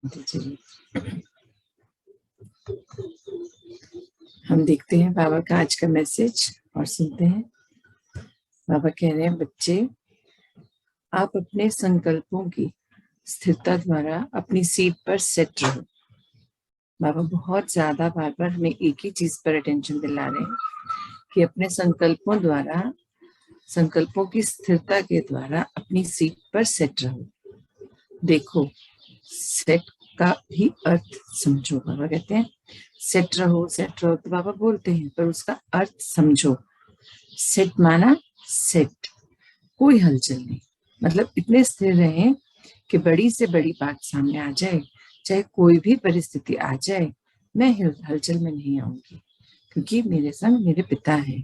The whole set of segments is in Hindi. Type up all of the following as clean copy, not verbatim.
चलिए हम देखते हैं बाबा का आज का मैसेज और सुनते हैं। बाबा कह रहे हैं, बच्चे आप अपने संकल्पों की स्थिरता द्वारा अपनी सीट पर सेट रहो। बाबा बहुत ज्यादा बार बार हमें एक ही चीज पर अटेंशन दिला रहे हैं कि अपने संकल्पों की स्थिरता के द्वारा अपनी सीट पर सेट रहो। देखो, सेट का भी अर्थ समझो। बाबा कहते हैं सेट रहो तो बाबा बोलते हैं, पर उसका अर्थ समझो। सेट माना सेट, कोई हलचल नहीं, मतलब इतने स्थिर रहें कि बड़ी से बड़ी बात सामने आ जाए, चाहे कोई भी परिस्थिति आ जाए, मैं हलचल में नहीं आऊंगी, क्योंकि मेरे संग मेरे पिता है।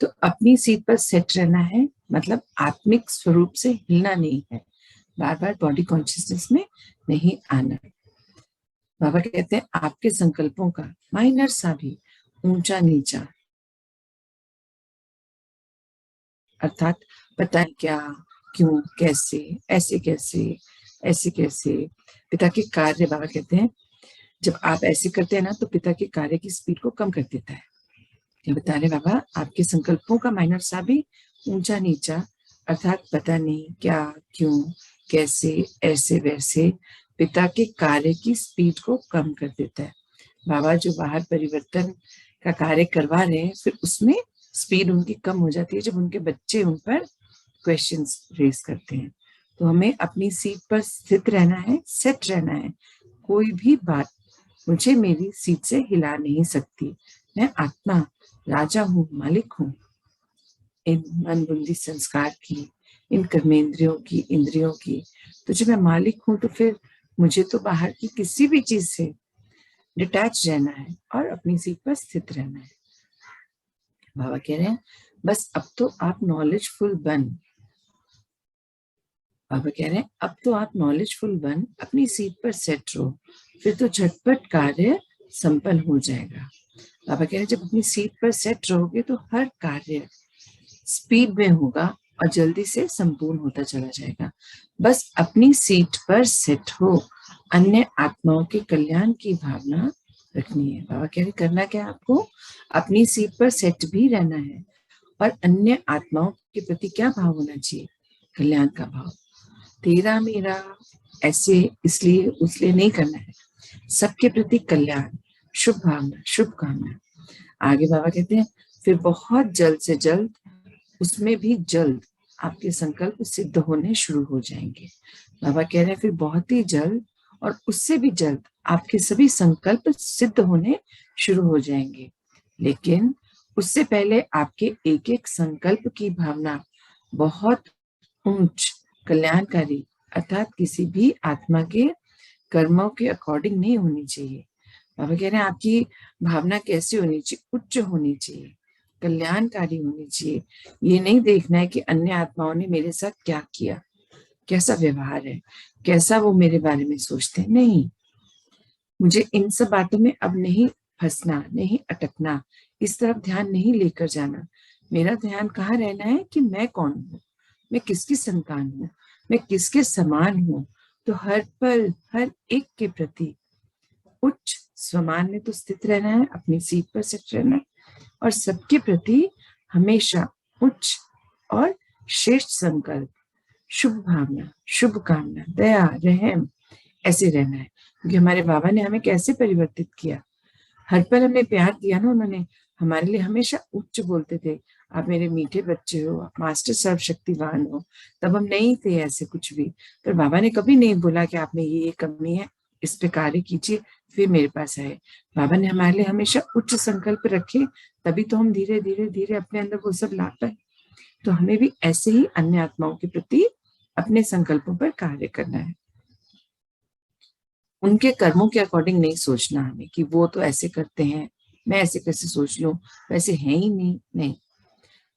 तो अपनी सीट पर सेट रहना है, मतलब आत्मिक स्वरूप से हिलना नहीं है, बार बार बॉडी कॉन्शियसनेस में नहीं आना। बाबा कहते हैं आपके संकल्पों का माइनर सा भी ऊंचा नीचा, अर्थात पता नहीं क्या, क्यों, कैसे, ऐसे कैसे पिता के कार्य, बाबा कहते हैं जब आप ऐसे करते हैं ना, तो पिता के कार्य की स्पीड को कम कर देता है। ये बता रहे बाबा, आपके संकल्पों का माइनर सा भी ऊंचा नीचा, अर्थात पता नहीं क्या, क्यों, कैसे, ऐसे वैसे पिता के कार्य की स्पीड को कम कर देता है। बाबा जो बाहर परिवर्तन का कार्य करवा रहे हैं, फिर उसमें स्पीड उनकी कम हो जाती है जब उनके बच्चे उन पर क्वेश्चंस रेज करते हैं। तो हमें अपनी सीट पर स्थित रहना है, सेट रहना है। कोई भी बात मुझे मेरी सीट से हिला नहीं सकती। मैं आत्मा, राजा हूँ, मालिक हूँ इन मन बुद्धि संस्कार की, इन कर्मेंद्रियों की, इंद्रियों की। तो जब मैं मालिक हूँ, तो फिर मुझे तो बाहर की किसी भी चीज से डिटैच रहना है और अपनी सीट पर स्थित रहना है। बाबा कह रहे हैं बस अब तो आप नॉलेजफुल बन, बाबा कह रहे हैं अब तो आप नॉलेजफुल बन अपनी सीट पर सेट रहो, फिर तो झटपट कार्य संपन्न हो जाएगा। बाबा कह रहे हैं जब अपनी सीट पर सेट रहोगे तो हर कार्य स्पीड में होगा और जल्दी से संपूर्ण होता चला जाएगा। बस अपनी सीट पर सेट हो, अन्य आत्माओं के कल्याण की भावना रखनी है। बाबा कह रहे करना क्या, आपको अपनी सीट पर सेट भी रहना है और अन्य आत्माओं के प्रति क्या भाव होना चाहिए, कल्याण का भाव। तेरा मेरा ऐसे इसलिए उसलिए नहीं करना है, सबके प्रति कल्याण, शुभ भावना, शुभ कामना। आगे बाबा कहते हैं फिर बहुत जल्द से जल्द, उसमें भी जल्द आपके संकल्प सिद्ध होने शुरू हो जाएंगे। बाबा कह रहे हैं फिर बहुत ही जल्द और उससे भी जल्द आपके सभी संकल्प सिद्ध होने शुरू हो जाएंगे। लेकिन उससे पहले आपके एक एक संकल्प की भावना बहुत ऊंच कल्याणकारी, अर्थात किसी भी आत्मा के कर्मों के अकॉर्डिंग नहीं होनी चाहिए। बाबा कह रहे हैं आपकी भावना कैसी होनी चाहिए, उच्च होनी चाहिए, कल्याणकारी होनी चाहिए। ये नहीं देखना है कि अन्य आत्माओं ने मेरे साथ क्या किया, कैसा व्यवहार है, कैसा वो मेरे बारे में सोचते हैं। नहीं, मुझे इन सब बातों में अब नहीं फंसना, नहीं अटकना, इस तरफ ध्यान नहीं लेकर जाना। मेरा ध्यान कहाँ रहना है कि मैं कौन हूँ, मैं किसकी संतान हूँ, मैं किसके समान हूँ। तो हर पल हर एक के प्रति उच्च स्वमान में तो स्थित रहना है, अपनी सीट पर स्थित रहना है और सबके प्रति हमेशा उच्च और श्रेष्ठ संकल्प, शुभ भावना, शुभ कामना, दया, रहम, ऐसे रहना है। क्योंकि हमारे बाबा ने हमें कैसे परिवर्तित किया, हर पल हमें प्यार दिया ना उन्होंने, हमारे लिए हमेशा उच्च बोलते थे, आप मेरे मीठे बच्चे हो, आप मास्टर सर्वशक्तिवान हो। तब हम नहीं थे ऐसे कुछ भी, पर बाबा ने कभी नहीं बोला कि आप में ये कमी है, इस पे कार्य कीजिए फिर मेरे पास आए। बाबा ने हमारे लिए हमेशा उच्च संकल्प रखे, तभी तो हम धीरे धीरे धीरे अपने अंदर वो सब ला पाए। तो हमें भी ऐसे ही अन्य आत्माओं के प्रति अपने संकल्पों पर कार्य करना है, उनके कर्मों के अकॉर्डिंग नहीं सोचना हमें कि वो तो ऐसे करते हैं, मैं ऐसे कैसे सोच लूं, वैसे है ही नहीं। नहीं,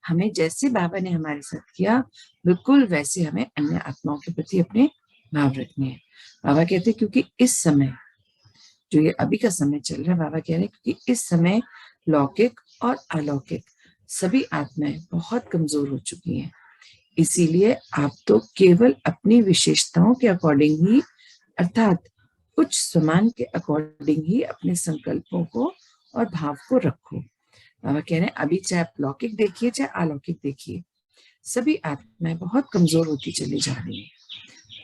हमें जैसे बाबा ने हमारे साथ किया, बिल्कुल वैसे हमें अन्य आत्माओं के प्रति अपने भाव रखने हैं। बाबा कहते हैं क्योंकि इस समय, जो ये अभी का समय चल रहा है, बाबा कह रहे हैं क्योंकि इस समय लौकिक और अलौकिक सभी आत्माएं बहुत कमजोर हो चुकी हैं, इसीलिए आप तो केवल अपनी विशेषताओं के अकॉर्डिंग ही, अर्थात उच्च स्वमान के अकॉर्डिंग ही अपने संकल्पों को और भाव को रखो। बाबा कह रहे हैं अभी चाहे आप लौकिक देखिए चाहे अलौकिक देखिए, सभी आत्माएं बहुत कमजोर होती चली जा रही हैं,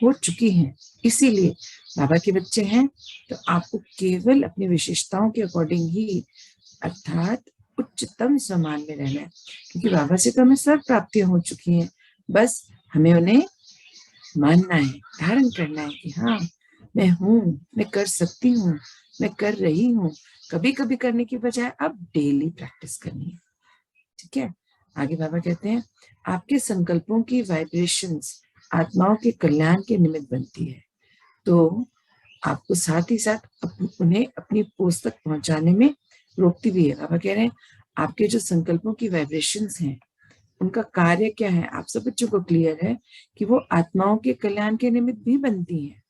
हो चुकी हैं। इसीलिए बाबा के बच्चे हैं तो आपको केवल अपनी विशेषताओं के अकॉर्डिंग ही, अर्थात उच्चतम सम्मान में रहना है, क्योंकि बाबा से तो हमें सब प्राप्तियां हो चुकी हैं, बस हमें उन्हें मानना है, धारण करना है कि हाँ मैं हूँ, मैं कर सकती हूँ, मैं कर रही हूँ। कभी कभी करने की बजाय अब डेली प्रैक्टिस करनी है। ठीक है, आगे बाबा कहते हैं आपके संकल्पों की वाइब्रेशंस आत्माओं के कल्याण के निमित्त बनती है, तो आपको साथ ही साथ उन्हें अपनी पोस्ट तक पहुंचाने में रोकती भी है। बाबा कह रहे हैं आपके जो संकल्पों की वाइब्रेशंस हैं उनका कार्य क्या है, आप सब बच्चों को क्लियर है कि वो आत्माओं के कल्याण के निमित्त भी बनती हैं।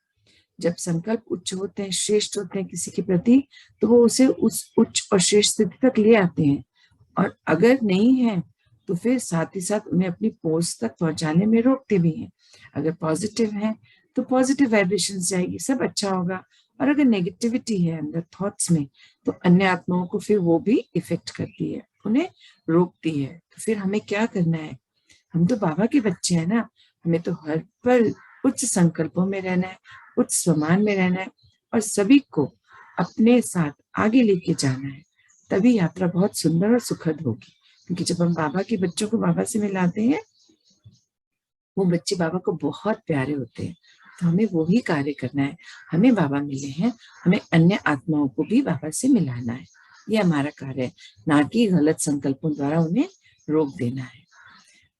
जब संकल्प उच्च होते हैं, श्रेष्ठ होते हैं किसी के प्रति, तो वो उसे उस उच्च और श्रेष्ठ स्थिति तक ले आते हैं, और अगर नहीं है तो फिर साथ ही साथ उन्हें अपनी पोस्ट तक पहुंचाने में रोकते भी हैं। अगर पॉजिटिव है तो पॉजिटिव वाइब्रेशन जाएगी, सब अच्छा होगा, और अगर नेगेटिविटी है अंदर थॉट्स में तो अन्य आत्माओं को फिर वो भी इफेक्ट करती है, उन्हें रोकती है। तो फिर हमें क्या करना है, हम तो बाबा के बच्चे हैं ना, हमें तो हर पल उच्च संकल्पों में रहना है, उच्च स्वमान में रहना है, और सभी को अपने साथ आगे लेके जाना है, तभी यात्रा बहुत सुंदर और सुखद होगी। क्योंकि जब हम बाबा के बच्चों को बाबा से मिलाते हैं, वो बच्चे बाबा को बहुत प्यारे होते हैं, तो हमें वो ही कार्य करना है। हमें बाबा मिले हैं, हमें अन्य आत्माओं को भी बाबा से मिलाना है, ये हमारा कार्य है, ना कि गलत संकल्पों द्वारा उन्हें रोक देना है।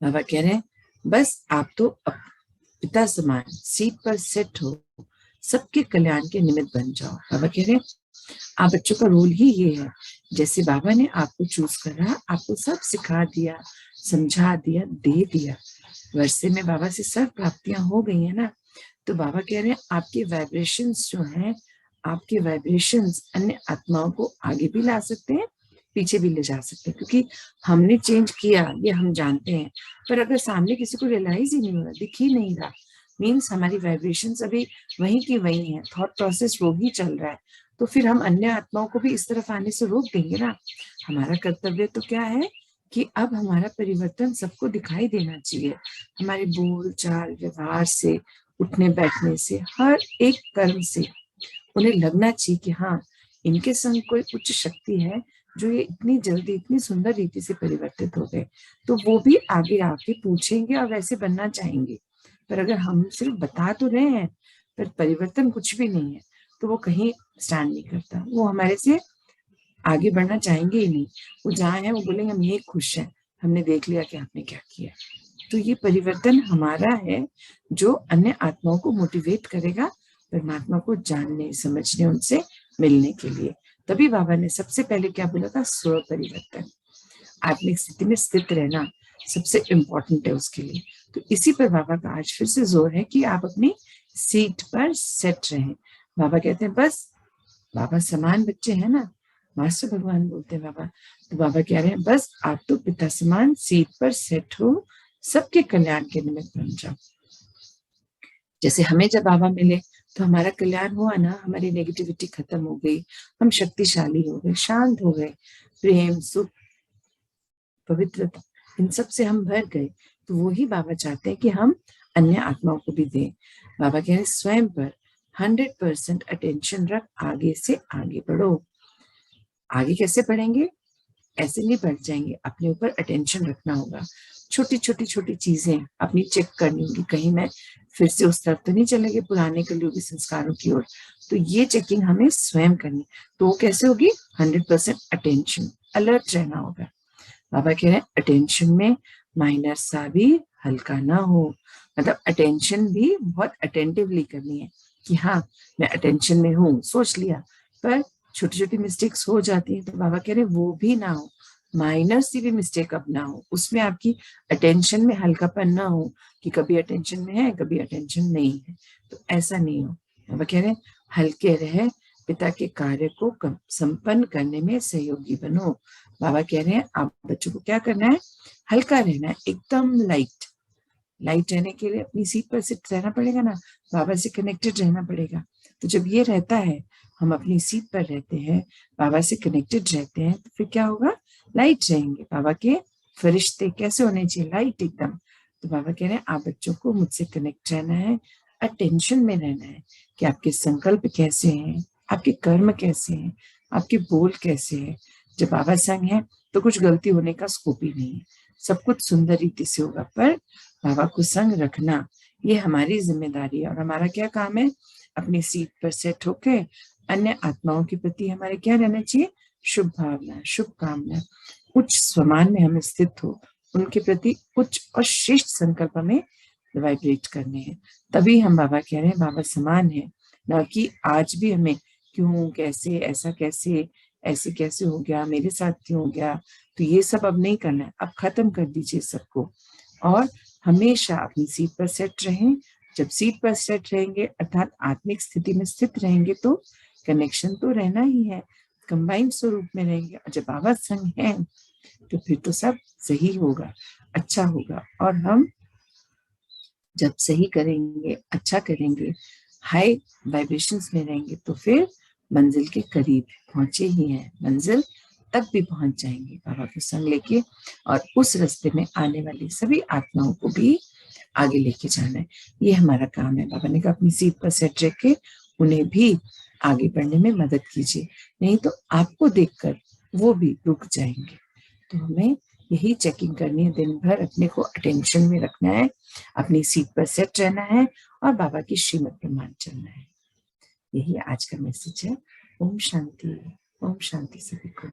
बाबा कह रहे हैं बस आप तो पिता समान सीट पर सेट हो, सबके कल्याण के निमित्त बन जाओ। बाबा कह रहे हैं आप बच्चों का रोल ही ये है, जैसे बाबा ने आपको चूज करा, आपको सब सिखा दिया, समझा दिया, दे दिया, वर्षे में बाबा से सब प्राप्तियां हो गई है ना, तो बाबा कह रहे हैं आपके वाइब्रेशंस जो हैं, आपके वाइब्रेशंस अन्य आत्माओं को आगे भी ला सकते हैं, पीछे भी ले जा सकते हैं, क्योंकि हमने चेंज किया ये हम जानते हैं, पर अगर सामने किसी को रियलाइज ही नहीं हो रहा, दिख ही नहीं रहा, मीन्स हमारी वाइब्रेशंस अभी वहीं की वहीं है, थॉट प्रोसेस वो ही चल रहा है, तो फिर हम अन्य आत्माओं को भी इस तरफ आने से रोक देंगे ना। हमारा कर्तव्य तो क्या है कि अब हमारा परिवर्तन सबको दिखाई देना चाहिए, हमारे बोल चाल व्यवहार से, उठने बैठने से, हर एक कर्म से उन्हें लगना चाहिए कि हाँ इनके संग कोई उच्च शक्ति है जो ये इतनी जल्दी इतनी सुंदर रीति से परिवर्तित हो गए, तो वो भी आगे आके पूछेंगे और वैसे बनना चाहेंगे। पर अगर हम सिर्फ बता तो रहे हैं पर परिवर्तन कुछ भी नहीं है, तो वो कहीं स्टैंड नहीं करता, वो हमारे से आगे बढ़ना चाहेंगे ही नहीं। वो जहाँ है वो बोलेंगे हम ये खुश हैं, हमने देख लिया कि आपने क्या किया। तो ये परिवर्तन हमारा है जो अन्य आत्माओं को मोटिवेट करेगा परमात्मा को जानने समझने उनसे मिलने के लिए। तभी बाबा ने सबसे पहले क्या बोला था, स्व परिवर्तन, आत्मिक स्थिति में स्थित रहना सबसे इम्पोर्टेंट है उसके लिए। तो इसी पर बाबा का आज फिर से जोर है कि आप अपनी सीट पर सेट रहें। बाबा कहते हैं बस, बाबा समान बच्चे हैं ना, मास्टर भगवान बोलते हैं बाबा, तो बाबा कह रहे हैं बस आप तो पिता समान सीट पर सेट हो, सबके कल्याण के निमित्त बन जाओ। जैसे हमें जब बाबा मिले तो हमारा कल्याण हुआ ना, हमारी नेगेटिविटी खत्म हो गई, हम शक्तिशाली हो गए, शांत हो गए, प्रेम सुख पवित्रता इन सब से हम भर गए। तो वो ही बाबा चाहते हैं कि हम अन्य आत्माओं को भी दें। बाबा कह रहे स्वयं पर 100% अटेंशन रख, आगे से आगे बढ़ो। आगे कैसे बढ़ेंगे, ऐसे नहीं बढ़ जाएंगे, अपने ऊपर अटेंशन रखना होगा, छोटी छोटी छोटी चीजें अपनी चेक करनी होगी, कहीं मैं फिर से उस तरफ तो नहीं चले गए पुराने कलयुगी संस्कारों की ओर, तो ये चेकिंग हमें स्वयं करनी। तो वो कैसे होगी, 100% अटेंशन, अलर्ट रहना होगा। बाबा कह रहे हैं अटेंशन में माइनर सा भी हल्का ना हो, मतलब अटेंशन भी बहुत अटेंटिवली करनी है कि हाँ मैं अटेंशन में हूँ, सोच लिया, पर छोटी छोटी मिस्टेक्स हो जाती है, तो बाबा कह रहे हैं वो भी ना हो, माइनर सी भी मिस्टेक अब ना हो, उसमें आपकी अटेंशन में हल्कापन ना हो कि कभी अटेंशन में है कभी अटेंशन नहीं है, तो ऐसा नहीं हो। बाबा कह रहे हैं हल्के रहे, पिता के कार्य को संपन्न करने में सहयोगी बनो। बाबा कह रहे हैं आप बच्चों को क्या करना है, हल्का रहना है, एकदम लाइट। लाइट रहने के लिए अपनी सीट पर सिट रहना पड़ेगा ना, बाबा से कनेक्टेड रहना पड़ेगा, तो जब ये रहता है, हम अपनी सीट पर रहते हैं, बाबा से कनेक्टेड रहते हैं, तो फिर क्या होगा, लाइट रहेंगे। बाबा के फरिश्ते कैसे होने चाहिए, लाइट एकदम। तो बाबा कह रहे हैं आप बच्चों को मुझसे कनेक्ट रहना है, अटेंशन में रहना है कि आपके संकल्प कैसे हैं, आपके कर्म कैसे हैं, आपके बोल कैसे हैं। जब बाबा संग है तो कुछ गलती होने का स्कोप ही नहीं है, सब कुछ सुंदर रीति से होगा। पर बाबा को संग रखना ये हमारी जिम्मेदारी है, और हमारा क्या काम है, अपनी सीट पर सेट होके अन्य आत्माओं के प्रति हमारे क्या रहना चाहिए, शुभ भावना, शुभ कामना, उच्च स्वमान में हम स्थित हो, उनके प्रति उच्च और श्रेष्ठ संकल्प हमें वाइब्रेट करने हैं। तभी हम बाबा कह रहे हैं बाबा समान है, ना कि आज भी हमें क्यों, कैसे, ऐसा कैसे, ऐसे कैसे हो गया, मेरे साथ क्यों हो गया। तो ये सब अब नहीं करना है, अब खत्म कर दीजिए सबको, और हमेशा अपनी सीट पर सेट रहें। जब सीट पर सेट रहेंगे अर्थात आत्मिक स्थिति में स्थित रहेंगे तो कनेक्शन तो रहना ही है, कंबाइंड स्वरूप में रहेंगे। और जब बाबा संग है तो फिर तो सब सही होगा, अच्छा होगा। और हम जब सही करेंगे, अच्छा करेंगे, हाई वाइब्रेशंस में रहेंगे, तो फिर मंजिल के करीब पहुंचे ही हैं, मंजिल तक भी पहुंच जाएंगे बाबा को संग लेके। और उस रास्ते में आने वाली सभी आत्माओं को भी आगे लेके जाना है, ये हमारा काम है। बाबा ने कहा अपनी सीट पर सेट रख के उन्हें भी आगे बढ़ने में मदद कीजिए, नहीं तो आपको देखकर वो भी रुक जाएंगे। तो हमें यही चेकिंग करनी है, दिन भर अपने को अटेंशन में रखना है, अपनी सीट पर सेट रहना है और बाबा की श्रीमत पर मान चलना है। यही आज का मैसेज है। ओम शांति, ओम शांति सभी को।